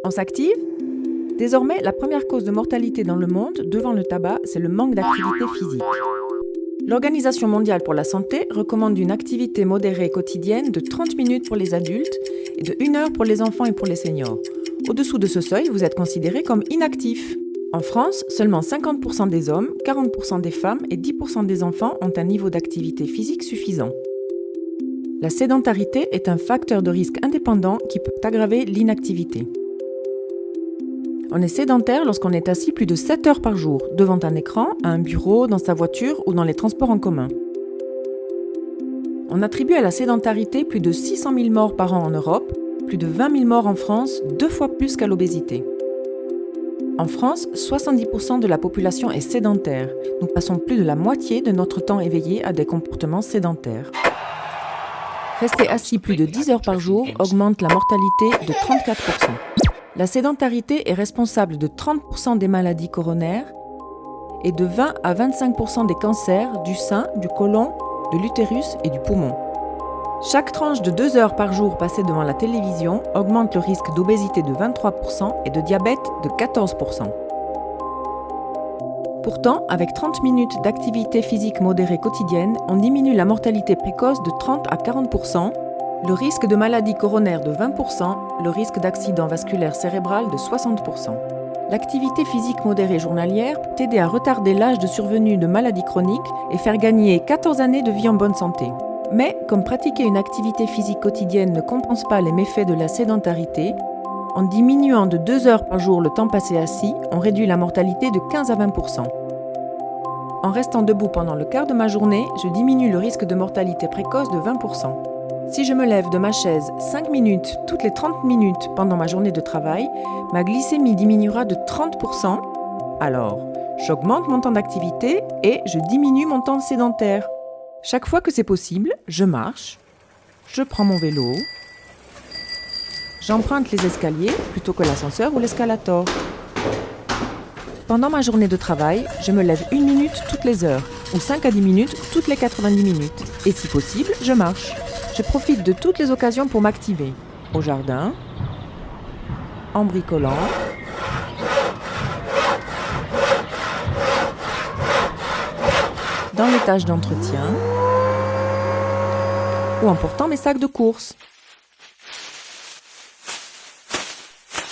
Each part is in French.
On s'active ? Désormais, la première cause de mortalité dans le monde, devant le tabac, c'est le manque d'activité physique. L'Organisation mondiale pour la santé recommande une activité modérée quotidienne de 30 minutes pour les adultes et de 1 heure pour les enfants et pour les seniors. Au-dessous de ce seuil, vous êtes considéré comme inactif. En France, seulement 50% des hommes, 40% des femmes et 10% des enfants ont un niveau d'activité physique suffisant. La sédentarité est un facteur de risque indépendant qui peut aggraver l'inactivité. On est sédentaire lorsqu'on est assis plus de 7 heures par jour, devant un écran, à un bureau, dans sa voiture ou dans les transports en commun. On attribue à la sédentarité plus de 600 000 morts par an en Europe, plus de 20 000 morts en France, 2 fois plus qu'à l'obésité. En France, 70% de la population est sédentaire. Nous passons plus de la moitié de notre temps éveillé à des comportements sédentaires. Rester assis plus de 10 heures par jour augmente la mortalité de 34%. La sédentarité est responsable de 30% des maladies coronaires et de 20 à 25% des cancers du sein, du côlon, de l'utérus et du poumon. Chaque tranche de 2 heures par jour passée devant la télévision augmente le risque d'obésité de 23% et de diabète de 14%. Pourtant, avec 30 minutes d'activité physique modérée quotidienne, on diminue la mortalité précoce de 30 à 40%, le risque de maladie coronaire de 20%, le risque d'accident vasculaire cérébral de 60%. L'activité physique modérée journalière peut aider à retarder l'âge de survenue de maladies chroniques et faire gagner 14 années de vie en bonne santé. Mais, comme pratiquer une activité physique quotidienne ne compense pas les méfaits de la sédentarité, en diminuant de 2 heures par jour le temps passé assis, on réduit la mortalité de 15 à 20%. En restant debout pendant le quart de ma journée, je diminue le risque de mortalité précoce de 20%. Si je me lève de ma chaise 5 minutes toutes les 30 minutes pendant ma journée de travail, ma glycémie diminuera de 30%. Alors, j'augmente mon temps d'activité et je diminue mon temps sédentaire. Chaque fois que c'est possible, je marche, je prends mon vélo, j'emprunte les escaliers plutôt que l'ascenseur ou l'escalator. Pendant ma journée de travail, je me lève 1 minute toutes les heures, ou 5 à 10 minutes toutes les 90 minutes. Et si possible, je marche. Je profite de toutes les occasions pour m'activer. Au jardin, en bricolant, dans les tâches d'entretien, ou en portant mes sacs de course.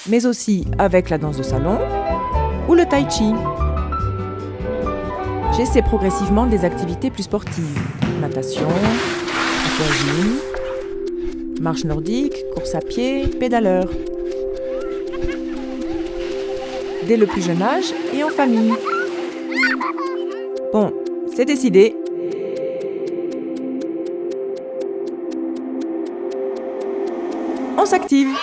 Mais aussi avec la danse de salon ou le tai chi. J'essaie progressivement des activités plus sportives. Natation, aquagym, marche nordique, course à pied, pédaleur. Dès le plus jeune âge et en famille. Bon, c'est décidé. On s'active!